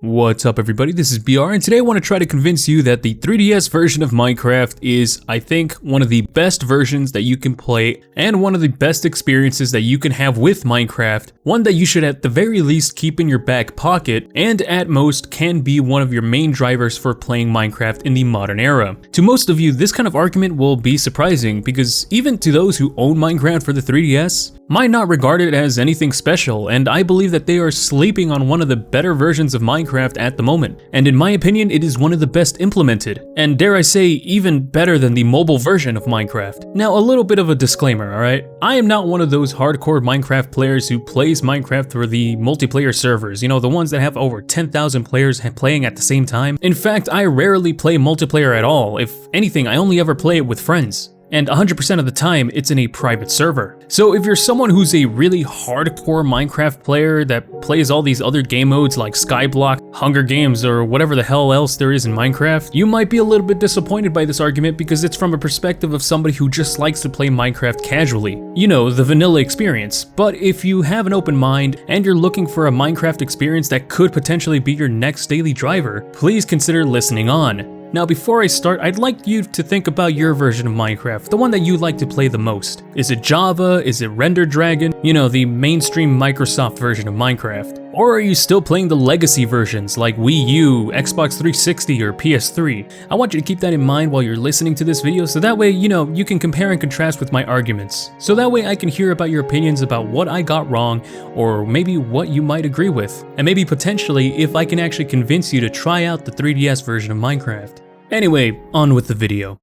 What's up everybody, this is BR, and today I want to try to convince you that the 3DS version of Minecraft is, I think, one of the best versions that you can play and one of the best experiences that you can have with Minecraft, one that you should at the very least keep in your back pocket, and at most can be one of your main drivers for playing Minecraft in the modern era. To most of you, this kind of argument will be surprising because even to those who own Minecraft for the 3DS, might not regard it as anything special, and I believe that they are sleeping on one of the better versions of Minecraft at the moment. And in my opinion, it is one of the best implemented, and dare I say, even better than the mobile version of Minecraft. Now, a little bit of a disclaimer, alright? I am not one of those hardcore Minecraft players who plays Minecraft for the multiplayer servers, you know, the ones that have over 10,000 players playing at the same time. In fact, I rarely play multiplayer at all. If anything, I only ever play it with friends. And 100% of the time, it's in a private server. So if you're someone who's a really hardcore Minecraft player that plays all these other game modes like Skyblock, Hunger Games, or whatever the hell else there is in Minecraft, you might be a little bit disappointed by this argument because it's from a perspective of somebody who just likes to play Minecraft casually. You know, the vanilla experience. But if you have an open mind and you're looking for a Minecraft experience that could potentially be your next daily driver, please consider listening on. Now before I start, I'd like you to think about your version of Minecraft, the one that you like to play the most. Is it Java? Is it Render Dragon? You know, the mainstream Microsoft version of Minecraft. Or are you still playing the legacy versions like Wii U, Xbox 360, or PS3? I want you to keep that in mind while you're listening to this video so that way, you know, you can compare and contrast with my arguments. So that way I can hear about your opinions about what I got wrong, or maybe what you might agree with. And maybe potentially if I can actually convince you to try out the 3DS version of Minecraft. Anyway, on with the video.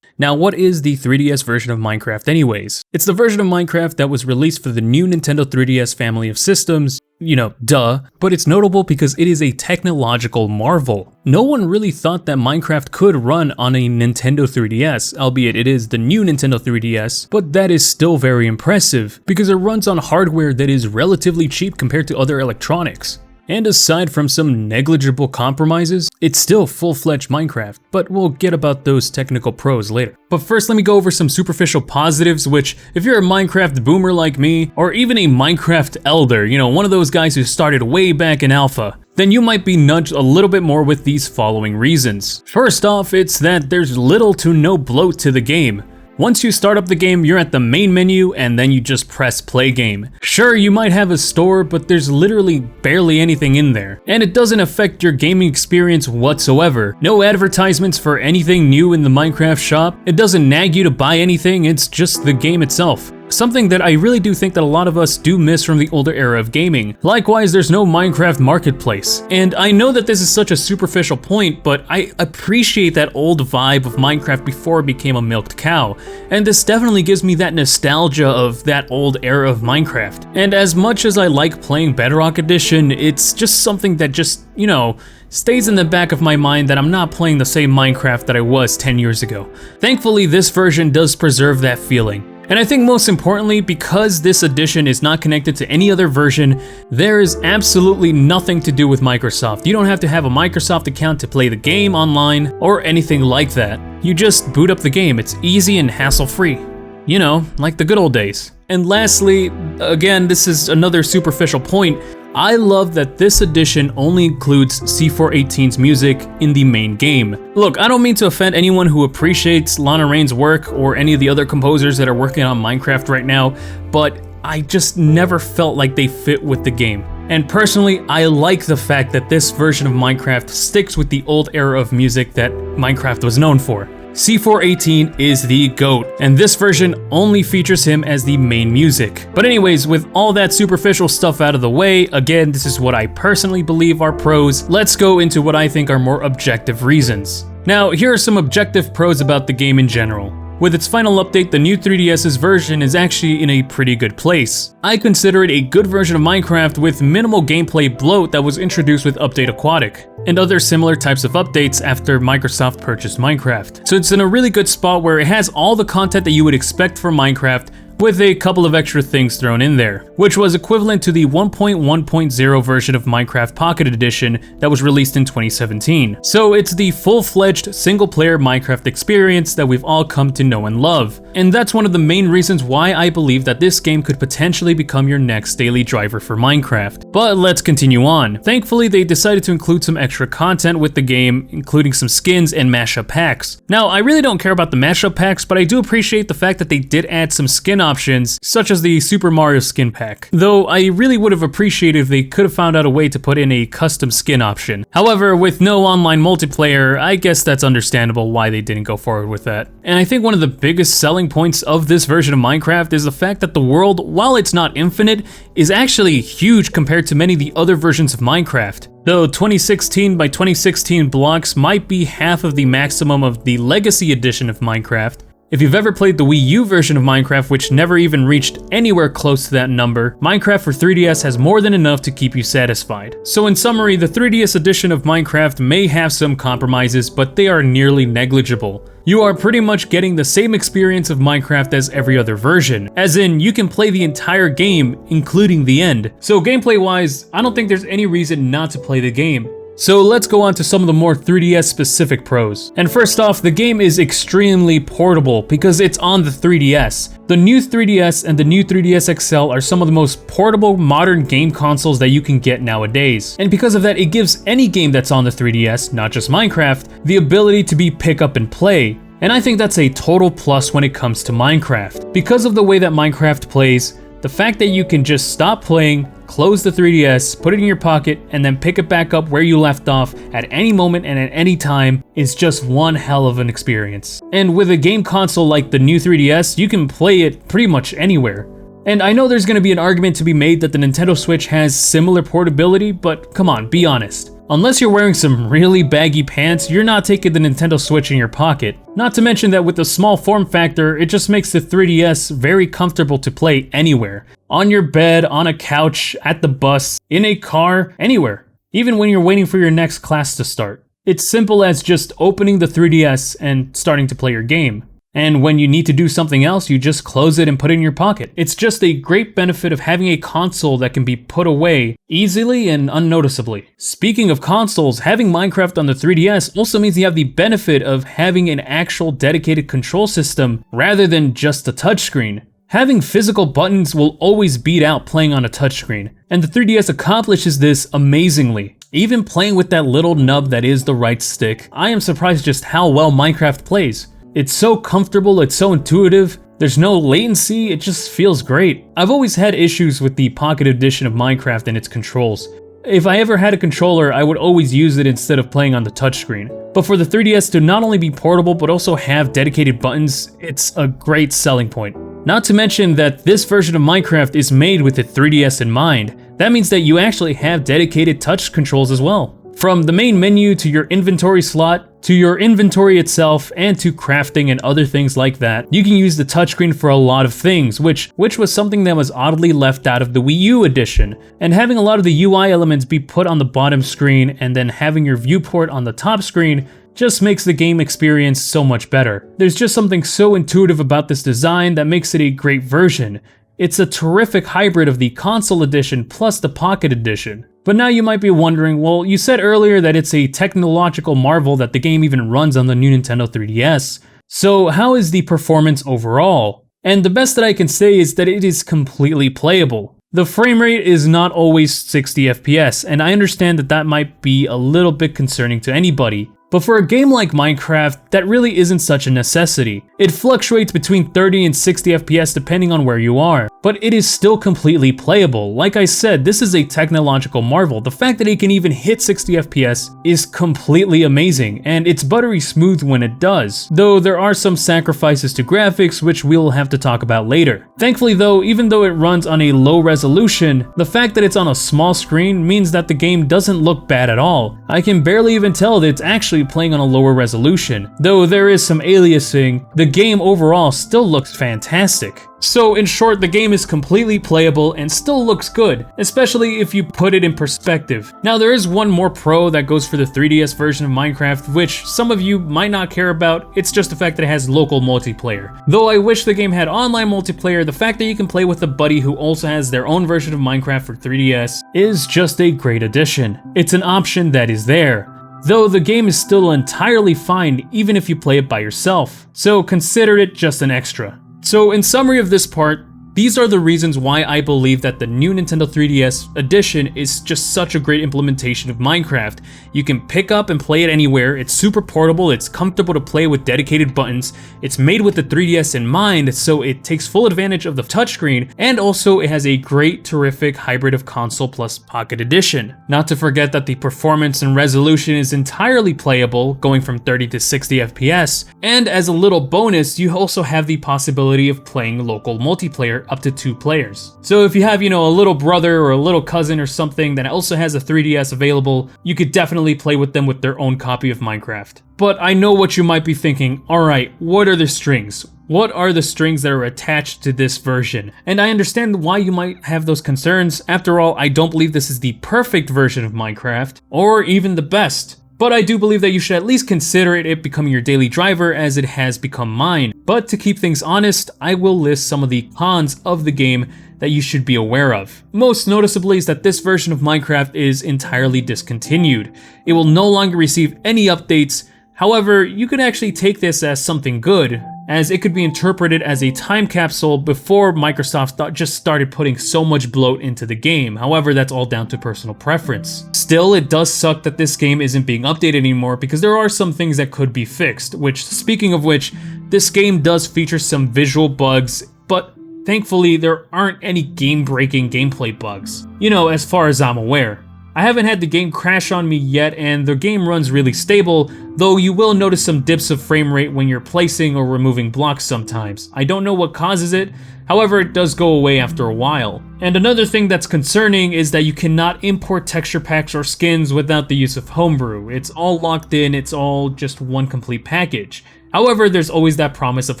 Now, what is the 3DS version of Minecraft anyways? It's the version of Minecraft that was released for the new Nintendo 3DS family of systems, you know, duh, but it's notable because it is a technological marvel. No one really thought that Minecraft could run on a Nintendo 3DS, albeit it is the new Nintendo 3DS, but that is still very impressive because it runs on hardware that is relatively cheap compared to other electronics. And aside from some negligible compromises, it's still full-fledged Minecraft, but we'll get about those technical pros later. But first let me go over some superficial positives, which if you're a Minecraft boomer like me, or even a Minecraft elder, you know, one of those guys who started way back in alpha, then you might be nudged a little bit more with these following reasons. First off, it's that there's little to no bloat to the game. Once you start up the game, you're at the main menu and then you just press play game. Sure, you might have a store, but there's literally barely anything in there. And it doesn't affect your gaming experience whatsoever. No advertisements for anything new in the Minecraft shop. It doesn't nag you to buy anything, it's just the game itself. Something that I really do think that a lot of us do miss from the older era of gaming. Likewise, there's no Minecraft marketplace. And I know that this is such a superficial point, but I appreciate that old vibe of Minecraft before it became a milked cow. And this definitely gives me that nostalgia of that old era of Minecraft. And as much as I like playing Bedrock Edition, it's just something that just, you know, stays in the back of my mind that I'm not playing the same Minecraft that I was 10 years ago. Thankfully, this version does preserve that feeling. And I think most importantly, because this edition is not connected to any other version, there is absolutely nothing to do with Microsoft. You don't have to have a Microsoft account to play the game online or anything like that. You just boot up the game. It's easy and hassle-free. You know, like the good old days. And lastly, again, this is another superficial point, I love that this edition only includes C418's music in the main game. Look, I don't mean to offend anyone who appreciates Lana Raine's work or any of the other composers that are working on Minecraft right now, but I just never felt like they fit with the game. And personally, I like the fact that this version of Minecraft sticks with the old era of music that Minecraft was known for. C418 is the GOAT, and this version only features him as the main music. But anyways, with all that superficial stuff out of the way, again, this is what I personally believe are pros, let's go into what I think are more objective reasons. Now, here are some objective pros about the game in general. With its final update, the new 3DS's version is actually in a pretty good place. I consider it a good version of Minecraft with minimal gameplay bloat that was introduced with Update Aquatic, and other similar types of updates after Microsoft purchased Minecraft. So it's in a really good spot where it has all the content that you would expect from Minecraft, with a couple of extra things thrown in there, which was equivalent to the 1.1.0 version of Minecraft Pocket Edition that was released in 2017. So it's the full-fledged single-player Minecraft experience that we've all come to know and love. And that's one of the main reasons why I believe that this game could potentially become your next daily driver for Minecraft. But let's continue on. Thankfully, they decided to include some extra content with the game, including some skins and mashup packs. Now, I really don't care about the mashup packs, but I do appreciate the fact that they did add some skin options, such as the Super Mario skin pack. Though I really would have appreciated if they could have found out a way to put in a custom skin option. However, with no online multiplayer, I guess that's understandable why they didn't go forward with that. And I think one of the biggest selling points of this version of Minecraft is the fact that the world, while it's not infinite, is actually huge compared to many of the other versions of Minecraft. Though 2016 by 2016 blocks might be half of the maximum of the Legacy edition of Minecraft. If you've ever played the Wii U version of Minecraft, which never even reached anywhere close to that number, Minecraft for 3DS has more than enough to keep you satisfied. So in summary, the 3DS edition of Minecraft may have some compromises, but they are nearly negligible. You are pretty much getting the same experience of Minecraft as every other version, as in you can play the entire game, including the end. So gameplay wise, I don't think there's any reason not to play the game. So let's go on to some of the more 3DS specific pros. And first off, the game is extremely portable because it's on the 3DS. The new 3DS and the new 3DS XL are some of the most portable modern game consoles that you can get nowadays. And because of that, it gives any game that's on the 3DS, not just Minecraft, the ability to be pick up and play. And I think that's a total plus when it comes to Minecraft. Because of the way that Minecraft plays, the fact that you can just stop playing, close the 3DS, put it in your pocket, and then pick it back up where you left off at any moment and at any time is just one hell of an experience. And with a game console like the new 3DS, you can play it pretty much anywhere. And I know there's going to be an argument to be made that the Nintendo Switch has similar portability, but come on, be honest. Unless you're wearing some really baggy pants, you're not taking the Nintendo Switch in your pocket. Not to mention that with the small form factor, it just makes the 3DS very comfortable to play anywhere. On your bed, on a couch, at the bus, in a car, anywhere. Even when you're waiting for your next class to start. It's simple as just opening the 3DS and starting to play your game. And when you need to do something else, you just close it and put it in your pocket. It's just a great benefit of having a console that can be put away easily and unnoticeably. Speaking of consoles, having Minecraft on the 3DS also means you have the benefit of having an actual dedicated control system rather than just a touchscreen. Having physical buttons will always beat out playing on a touchscreen, and the 3DS accomplishes this amazingly. Even playing with that little nub that is the right stick, I am surprised just how well Minecraft plays. It's so comfortable, it's so intuitive, there's no latency, it just feels great. I've always had issues with the Pocket Edition of Minecraft and its controls. If I ever had a controller, I would always use it instead of playing on the touchscreen. But for the 3DS to not only be portable but also have dedicated buttons, it's a great selling point. Not to mention that this version of Minecraft is made with the 3DS in mind. That means that you actually have dedicated touch controls as well. From the main menu to your inventory slot, to your inventory itself, and to crafting and other things like that, you can use the touchscreen for a lot of things, which was something that was oddly left out of the Wii U edition. And having a lot of the UI elements be put on the bottom screen and then having your viewport on the top screen just makes the game experience so much better. There's just something so intuitive about this design that makes it a great version. It's a terrific hybrid of the console edition plus the Pocket edition. But now you might be wondering, well, you said earlier that it's a technological marvel that the game even runs on the new Nintendo 3DS. So how is the performance overall? And the best that I can say is that it is completely playable. The frame rate is not always 60 FPS, and I understand that that might be a little bit concerning to anybody. But for a game like Minecraft, that really isn't such a necessity. It fluctuates between 30 and 60 FPS depending on where you are, but it is still completely playable. Like I said, this is a technological marvel. The fact that it can even hit 60 FPS is completely amazing, and it's buttery smooth when it does, though there are some sacrifices to graphics which we'll have to talk about later. Thankfully though, even though it runs on a low resolution, the fact that it's on a small screen means that the game doesn't look bad at all. I can barely even tell that it's actually actually playing on a lower resolution. Though there is some aliasing, the game overall still looks fantastic. So in short, the game is completely playable and still looks good, especially if you put it in perspective. Now there is one more pro that goes for the 3DS version of Minecraft, which some of you might not care about. It's just the fact that it has local multiplayer. Though I wish the game had online multiplayer, the fact that you can play with a buddy who also has their own version of Minecraft for 3DS is just a great addition. It's an option that is there. Though the game is still entirely fine even if you play it by yourself, so consider it just an extra. So in summary of this part, these are the reasons why I believe that the new Nintendo 3DS edition is just such a great implementation of Minecraft. You can pick up and play it anywhere, it's super portable, it's comfortable to play with dedicated buttons, it's made with the 3DS in mind, so it takes full advantage of the touchscreen, and also it has a great, terrific hybrid of console plus Pocket Edition. Not to forget that the performance and resolution is entirely playable, going from 30 to 60 FPS, and as a little bonus, you also have the possibility of playing local multiplayer up to 2 players. So if you have, a little brother or a little cousin or something that also has a 3DS available, you could definitely play with them with their own copy of Minecraft. But I know what you might be thinking, alright, what are the strings? What are the strings that are attached to this version? And I understand why you might have those concerns. After all, I don't believe this is the perfect version of Minecraft, or even the best. But I do believe that you should at least consider it becoming your daily driver as it has become mine. But to keep things honest, I will list some of the cons of the game that you should be aware of. Most noticeably is that this version of Minecraft is entirely discontinued. It will no longer receive any updates. However, you could actually take this as something good, as it could be interpreted as a time capsule before Microsoft just started putting so much bloat into the game. However, that's all down to personal preference. Still, it does suck that this game isn't being updated anymore because there are some things that could be fixed, which, speaking of which, this game does feature some visual bugs, but thankfully there aren't any game-breaking gameplay bugs. As far as I'm aware. I haven't had the game crash on me yet, and the game runs really stable, though you will notice some dips of frame rate when you're placing or removing blocks sometimes. I don't know what causes it, however it does go away after a while. And another thing that's concerning is that you cannot import texture packs or skins without the use of Homebrew. It's all locked in, it's all just one complete package. However, there's always that promise of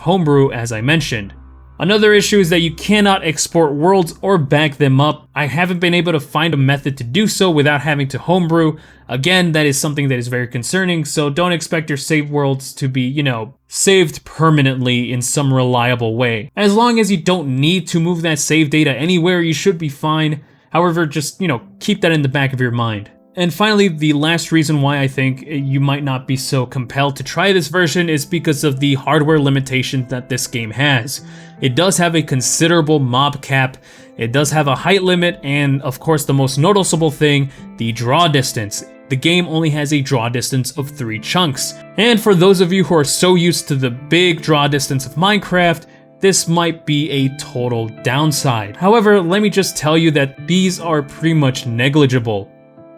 Homebrew, as I mentioned. Another issue is that you cannot export worlds or back them up. I haven't been able to find a method to do so without having to homebrew. Again, that is something that is very concerning, so don't expect your saved worlds to be, saved permanently in some reliable way. As long as you don't need to move that save data anywhere, you should be fine. However, just, keep that in the back of your mind. And finally, the last reason why I think you might not be so compelled to try this version is because of the hardware limitations that this game has. It does have a considerable mob cap, it does have a height limit, and of course the most noticeable thing, the draw distance. The game only has a draw distance of 3 chunks. And for those of you who are so used to the big draw distance of Minecraft, this might be a total downside. However, let me just tell you that these are pretty much negligible.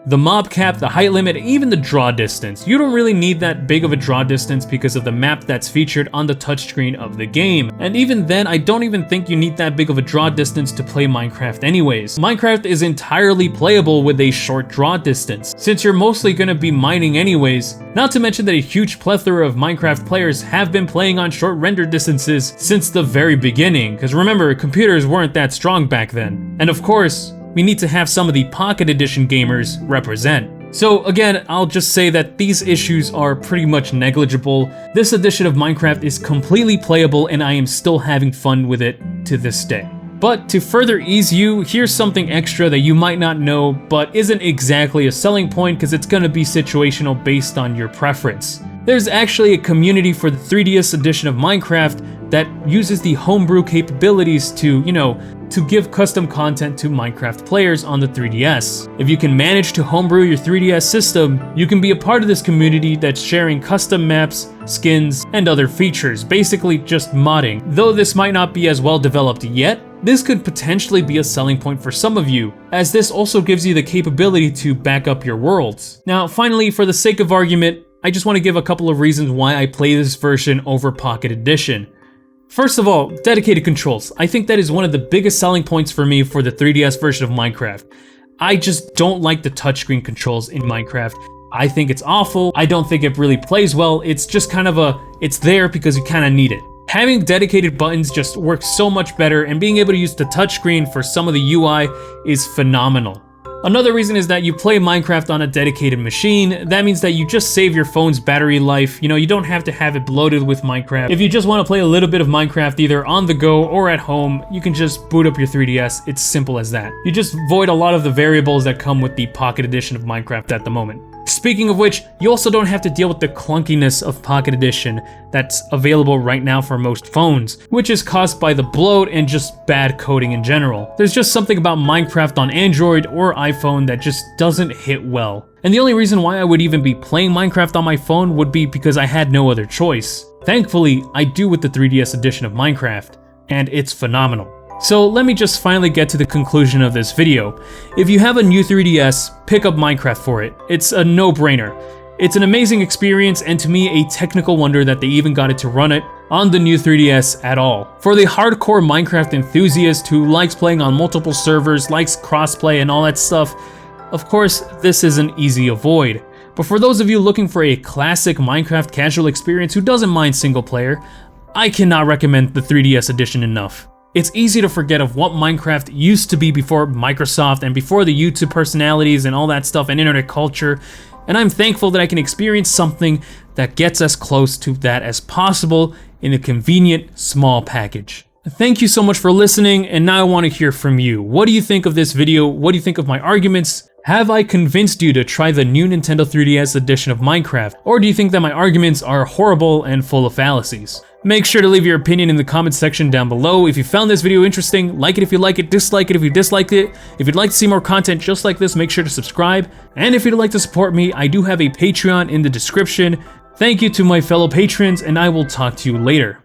The mob cap, the height limit, even the draw distance. You don't really need that big of a draw distance because of the map that's featured on the touchscreen of the game. And even then, I don't even think you need that big of a draw distance to play Minecraft anyways. Minecraft is entirely playable with a short draw distance, since you're mostly gonna be mining anyways. Not to mention that a huge plethora of Minecraft players have been playing on short render distances since the very beginning, because remember, computers weren't that strong back then. And of course, we need to have some of the Pocket Edition gamers represent. So again, I'll just say that these issues are pretty much negligible. This edition of Minecraft is completely playable and I am still having fun with it to this day. But to further ease you, here's something extra that you might not know, but isn't exactly a selling point because it's gonna be situational based on your preference. There's actually a community for the 3DS edition of Minecraft that uses the homebrew capabilities to, to give custom content to Minecraft players on the 3DS. If you can manage to homebrew your 3DS system, you can be a part of this community that's sharing custom maps, skins, and other features, basically just modding. Though this might not be as well developed yet, this could potentially be a selling point for some of you, as this also gives you the capability to back up your worlds. Now, finally, for the sake of argument, I just want to give a couple of reasons why I play this version over Pocket Edition. First of all, dedicated controls. I think that is one of the biggest selling points for me for the 3DS version of Minecraft. I just don't like the touchscreen controls in Minecraft. I think it's awful. I don't think it really plays well. It's just kind of it's there because you kind of need it. Having dedicated buttons just works so much better, and being able to use the touchscreen for some of the UI is phenomenal. Another reason is that you play Minecraft on a dedicated machine. That means that you just save your phone's battery life. You know, you don't have to have it bloated with Minecraft. If you just want to play a little bit of Minecraft either on the go or at home, you can just boot up your 3DS. It's simple as that. You just void a lot of the variables that come with the Pocket Edition of Minecraft at the moment. Speaking of which, you also don't have to deal with the clunkiness of Pocket Edition that's available right now for most phones, which is caused by the bloat and just bad coding in general. There's just something about Minecraft on Android or iPhone that just doesn't hit well. And the only reason why I would even be playing Minecraft on my phone would be because I had no other choice. Thankfully, I do with the 3DS edition of Minecraft, and it's phenomenal. So let me just finally get to the conclusion of this video. If you have a new 3DS, pick up Minecraft for it. It's a no-brainer. It's an amazing experience, and to me a technical wonder that they even got it to run it on the new 3DS at all. For the hardcore Minecraft enthusiast who likes playing on multiple servers, likes crossplay and all that stuff, of course this is an easy avoid. But for those of you looking for a classic Minecraft casual experience who doesn't mind single player, I cannot recommend the 3DS edition enough. It's easy to forget of what Minecraft used to be before Microsoft and before the YouTube personalities and all that stuff and internet culture, and I'm thankful that I can experience something that gets as close to that as possible in a convenient small package. Thank you so much for listening, and now I want to hear from you. What do you think of this video? What do you think of my arguments? Have I convinced you to try the new Nintendo 3DS edition of Minecraft, or do you think that my arguments are horrible and full of fallacies? Make sure to leave your opinion in the comments section down below. If you found this video interesting, like it if you like it, dislike it if you disliked it. If you'd like to see more content just like this, make sure to subscribe. And if you'd like to support me, I do have a Patreon in the description. Thank you to my fellow patrons, and I will talk to you later.